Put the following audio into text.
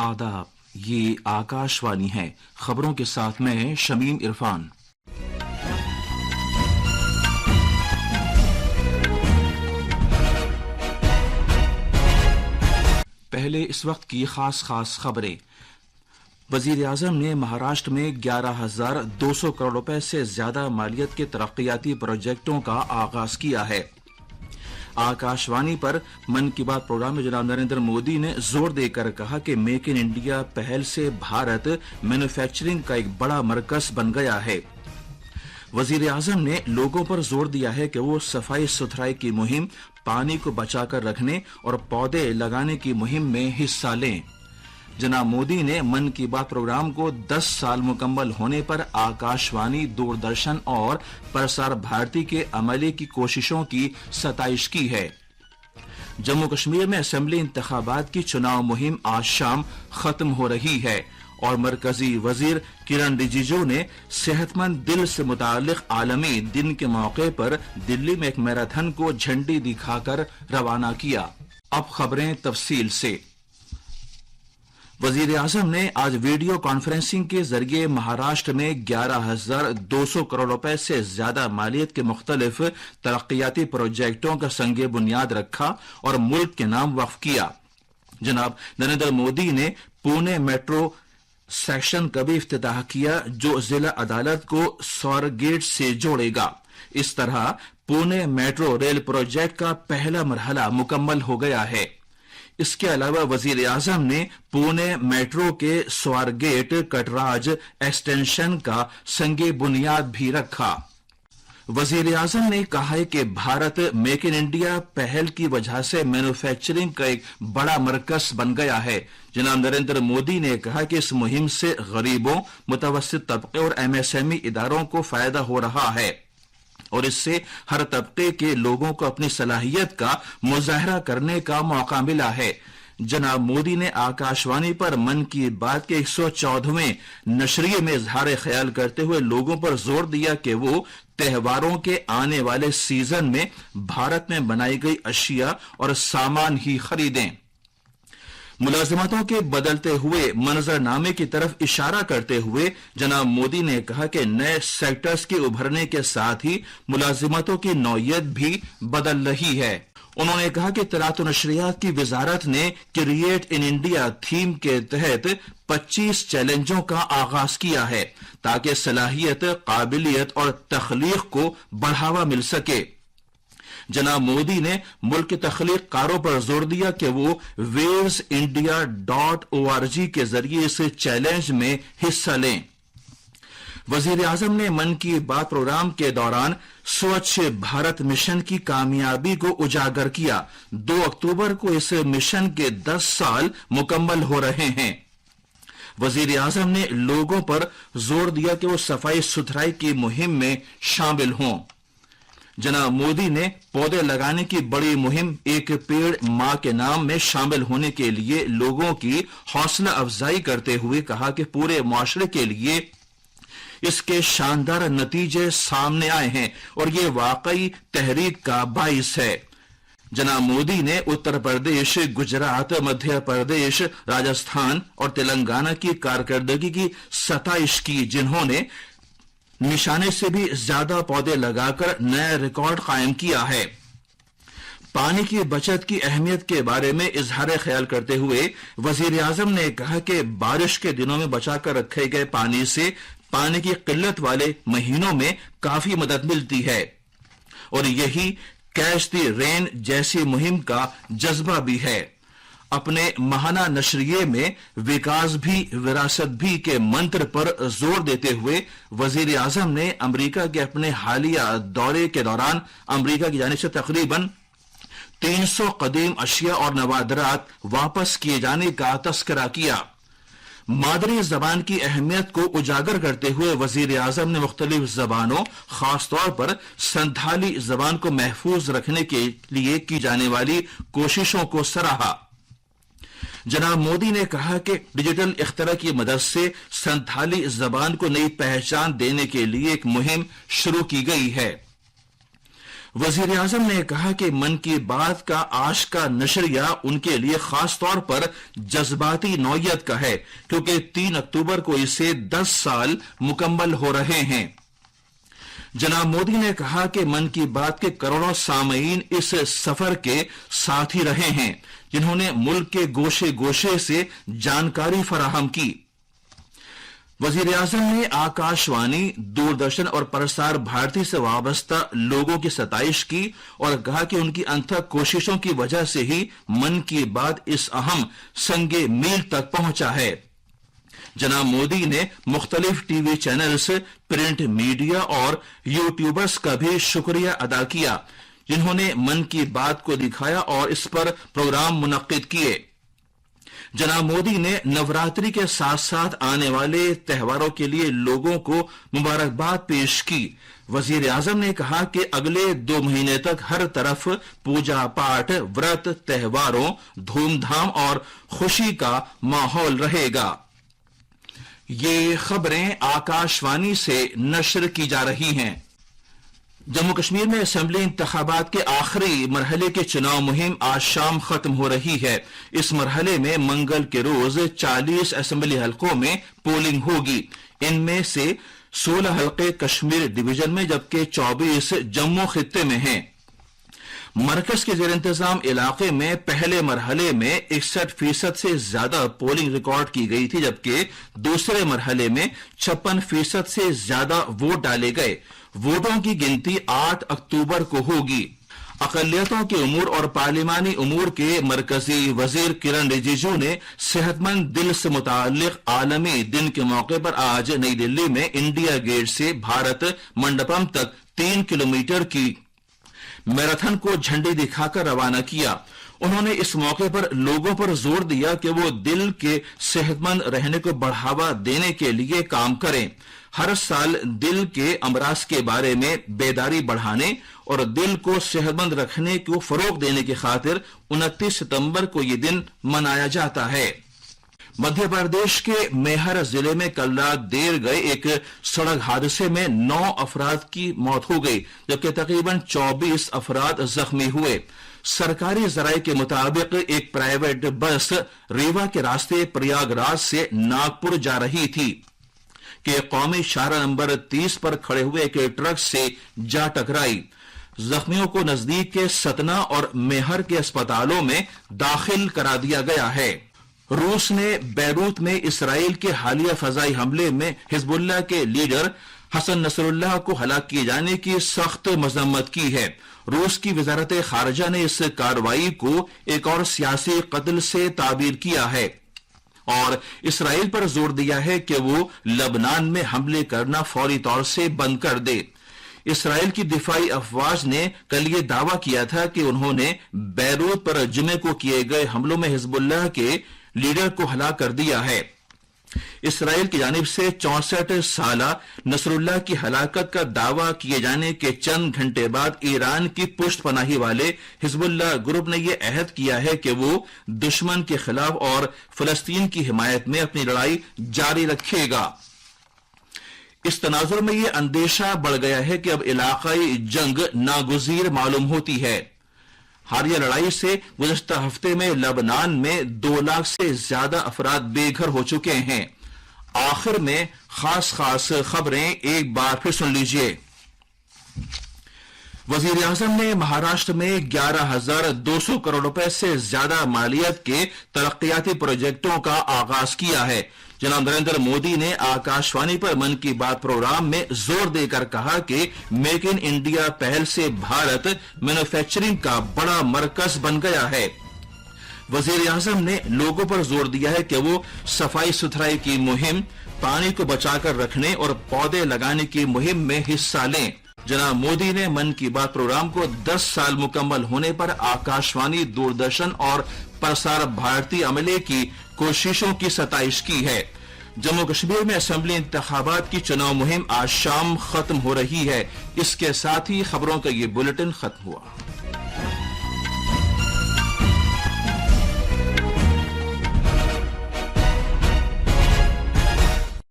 आदाब, ये आकाशवाणी है। खबरों के साथ मैं शमीम इरफान। पहले इस वक्त की खास खबरें। वजीर आजम ने महाराष्ट्र में 11,200 करोड़ रुपए से ज्यादा मालियत के तरक्याती प्रोजेक्टों का आगाज किया है। आकाशवाणी पर मन की बात प्रोग्राम में जनाब नरेंद्र मोदी ने जोर देकर कहा कि मेक इन इंडिया पहल से भारत मैन्युफैक्चरिंग का एक बड़ा मरकज बन गया है। वजीर आजम ने लोगों पर जोर दिया है कि वो सफाई सुथराई की मुहिम, पानी को बचाकर रखने और पौधे लगाने की मुहिम में हिस्सा लें। जनाब मोदी ने मन की बात प्रोग्राम को 10 साल मुकम्मल होने पर आकाशवाणी, दूरदर्शन और प्रसार भारती के अमले की कोशिशों की सताइश की है। जम्मू कश्मीर में असेंबली इंतखाबात की चुनाव मुहिम आज शाम खत्म हो रही है और मरकजी वजीर किरण रिजिजू ने सेहतमंद दिल से मुताल्लिक आलमी दिन के मौके पर दिल्ली में एक मैराथन को झंडी दिखाकर रवाना किया। अब खबरें तफसील से। वजीर आजम ने आज वीडियो कॉन्फ्रेंसिंग के जरिए महाराष्ट्र में 11,200 करोड़ रुपए से ज्यादा मालियत के मुख्तलिफ तरक्याती प्रोजेक्टों का संगे बुनियाद रखा और मुल्क के नाम वक्फ किया। जनाब नरेंद्र मोदी ने पुणे मेट्रो सेक्शन का भी इफ्तिताह किया, जो जिला अदालत को स्वारगेट से जोड़ेगा। इस तरह पुणे मेट्रो रेल प्रोजेक्ट का पहला मरहला मुकम्मल हो गया है। इसके अलावा वजीर आजम ने पुणे मेट्रो के स्वारगेट कटराज एक्सटेंशन का संगे बुनियाद भी रखा। वजीर आजम ने कहा है कि भारत मेक इन इंडिया पहल की वजह से मैन्युफैक्चरिंग का एक बड़ा मरकज बन गया है। जनाब नरेंद्र मोदी ने कहा कि इस मुहिम से गरीबों, मुतवस्सित तबके और एमएसएमई इदारों को फायदा हो रहा है और इससे हर तबके के लोगों को अपनी सलाहियत का मुजाहरा करने का मौका मिला है। जनाब मोदी ने आकाशवाणी पर मन की बात के 114वें नशरिये में इजहार ख्याल करते हुए लोगों पर जोर दिया कि वो त्योहारों के आने वाले सीजन में भारत में बनाई गई अशिया और सामान ही खरीदें। मुलाजिमतों के बदलते हुए मंजरनामे की तरफ इशारा करते हुए जनाब मोदी ने कहा कि नए सेक्टर्स के उभरने के साथ ही मुलाजिमतों की नौयत भी बदल रही है। उन्होंने कहा कि तलात और नशरियात की वजारत ने क्रिएट इन इंडिया थीम के तहत 25 चैलेंजों का आगाज किया है ताकि सलाहियत, काबिलियत और तख्लीक को बढ़ावा मिल सके। जनाब मोदी ने मुल्क के तख्लीक कारों पर जोर दिया कि वो wavesindia.org के जरिए इस चैलेंज में हिस्सा लें। वजीर आजम ने मन की बात प्रोग्राम के दौरान स्वच्छ भारत मिशन की कामयाबी को उजागर किया। 2 अक्टूबर को इस मिशन के 10 साल मुकम्मल हो रहे हैं। वजीर आजम ने लोगों पर जोर दिया कि वो सफाई सुथराई की मुहिम में शामिल हों। जनाब मोदी ने पौधे लगाने की बड़ी मुहिम एक पेड़ मां के नाम में शामिल होने के लिए लोगों की हौसला अफजाई करते हुए कहा कि पूरे मुआशरे के लिए इसके शानदार नतीजे सामने आए हैं और ये वाकई तहरीक का बाइस है। जनाब मोदी ने उत्तर प्रदेश, गुजरात, मध्य प्रदेश, राजस्थान और तेलंगाना की कारकर्दगी की सताइश की, जिन्होंने निशाने से भी ज्यादा पौधे लगाकर नया रिकॉर्ड कायम किया है। पानी की बचत की अहमियत के बारे में इजहार ख्याल करते हुए वजीर आजम ने कहा कि बारिश के दिनों में बचाकर रखे गए पानी से पानी की किल्लत वाले महीनों में काफी मदद मिलती है और यही कैच द रेन जैसी मुहिम का जज्बा भी है। अपने महाना नशरिये में विकास भी विरासत भी के मंत्र पर जोर देते हुए वजीर आजम ने अमेरिका के अपने हालिया दौरे के दौरान अमेरिका की जानिब से तकरीबन 300 कदीम अशिया और नवादरात वापस किए जाने का तस्करा किया। मादरी जबान की अहमियत को उजागर करते हुए वजीर आजम ने मुख्तलिफ जबानों, खासतौर पर संथाली जबान को महफूज रखने के लिए की जाने वाली कोशिशों को सराहा। जनाब मोदी ने कहा कि डिजिटल इख्तरा की मदद से संथाली जबान को नई पहचान देने के लिए एक मुहिम शुरू की गई है। वजीर आजम ने कहा कि मन की बात का आज का नशरिया उनके लिए खास तौर पर जज्बाती नौयत का है, क्योंकि 3 अक्टूबर को इसे 10 साल मुकम्मल हो रहे हैं। जनाब मोदी ने कहा कि मन की बात के करोड़ों सामीन इस सफर के साथी रहे हैं, जिन्होंने मुल्क के गोशे गोशे से जानकारी फराहम की। वजीर आजम ने आकाशवाणी, दूरदर्शन और प्रसार भारती से वाबस्ता लोगों की सताइश की और कहा कि उनकी अनथक कोशिशों की वजह से ही मन की बात इस अहम संगे मील तक पहुंचा है। जनाब मोदी ने मुख्तलिफ टीवी चैनल्स, प्रिंट मीडिया और यूट्यूबर्स का भी शुक्रिया अदा किया, जिन्होंने मन की बात को दिखाया और इस पर प्रोग्राम मुनक्किद किए। जनाब मोदी ने नवरात्रि के साथ साथ आने वाले त्योहारों के लिए लोगों को मुबारकबाद पेश की। वजीर आजम ने कहा कि अगले 2 महीने तक हर तरफ पूजा पाठ, व्रत, त्योहारों, धूमधाम और खुशी का माहौल रहेगा। ये खबरें आकाशवाणी से नश्र की जा रही हैं। जम्मू कश्मीर में असेंबली इंतखाबात के आखिरी मरहले की चुनाव मुहिम आज शाम खत्म हो रही है। इस मरहले में मंगल के रोज 40 असेंबली हलकों में पोलिंग होगी। इनमें से 16 हलके कश्मीर डिवीजन में, जबकि 24 जम्मू खित्ते में हैं। मरकज के जेर इंतजाम इलाके में पहले मरहले में 61% से ज्यादा पोलिंग रिकॉर्ड की गई थी, जबकि दूसरे मरहले में 56% से ज्यादा वोट डाले गए। वोटों की गिनती 8 अक्टूबर को होगी। अकलियतों के उमूर और पार्लिमानी उमूर के मरकजी वजीर किरण रिजिजू ने सेहतमंद दिल से मुताल्लिक आलमी दिन के मौके पर आज नई दिल्ली में इंडिया गेट से भारत मंडपम तक 3 किलोमीटर की मैराथन को झंडी दिखाकर रवाना किया। उन्होंने इस मौके पर लोगों पर जोर दिया कि वो दिल के सेहतमंद रहने को बढ़ावा देने के लिए काम करें। हर साल दिल के अमराज के बारे में बेदारी बढ़ाने और दिल को सेहतमंद रखने को फरोग देने की खातिर 29 सितंबर को यह दिन मनाया जाता है। मध्य प्रदेश के मेहर जिले में कल रात देर गए एक सड़क हादसे में 9 अफराद की मौत हो गई, जबकि तकरीबन 24 अफराद जख्मी हुए। सरकारी जराये के मुताबिक एक प्राइवेट बस रीवा के रास्ते प्रयागराज से नागपुर जा रही थी कि कौमी शाहरा नंबर 30 पर खड़े हुए एक ट्रक से जा टकराई। जख्मियों को नजदीक के सतना और मेहर के अस्पतालों में दाखिल करा दिया गया है। रूस ने बैरूत में इसराइल के हालिया फजाई हमले में हिजबुल्लाह के लीडर हसन नसरुल्लाह को हलाक किए जाने की सख्त मजम्मत की है। रूस की वजारत खारजा ने इस कार्रवाई को एक और सियासी कत्ल से ताबीर किया है और इसराइल पर जोर दिया है कि वो लबनान में हमले करना फौरी तौर से बंद कर दे। इसराइल की दिफाई अफवाज ने कल ये दावा किया था कि उन्होंने बैरूत पर जुमे को किए गए हमलों में हिजबुल्लाह के लीडर को हलाक कर दिया है। इसराइल की जानिब से 64 साला नसरुल्लाह की हलाकत का दावा किए जाने के चंद घंटे बाद ईरान की पुष्टपनाही वाले हिजबुल्लाह ग्रुप ने यह अहद किया है कि वो दुश्मन के खिलाफ और फलस्तीन की हिमायत में अपनी लड़ाई जारी रखेगा। इस तनाजुर में यह अंदेशा बढ़ गया है कि अब इलाकाई जंग नागुजीर मालूम होती है। हालिया लड़ाई से गुज़श्ता हफ्ते में लबनान में 2 लाख से ज्यादा अफराद बेघर हो चुके हैं। आखिर में खास खबरें एक बार फिर सुन लीजिए। वजीर आजम ने महाराष्ट्र में 11,200 करोड़ रुपए से ज्यादा मालियत के तरक्याती प्रोजेक्टों का आगाज किया है। जनाब नरेंद्र मोदी ने आकाशवाणी पर मन की बात प्रोग्राम में जोर देकर कहा कि मेक इन इंडिया पहल से भारत मैन्युफैक्चरिंग का बड़ा मरकज बन गया है। वजीर आजम ने लोगों पर जोर दिया है कि वो सफाई सुथराई की मुहिम, पानी को बचाकर रखने और पौधे लगाने की मुहिम में हिस्सा लें। जनाब मोदी ने मन की बात प्रोग्राम को 10 साल मुकम्मल होने पर आकाशवाणी, दूरदर्शन और प्रसार भारती अमले की कोशिशों की सताइश की है। जम्मू कश्मीर में असेंबली इंतखाबात की चुनाव मुहिम आज शाम खत्म हो रही है। इसके साथ ही खबरों का ये बुलेटिन खत्म हुआ।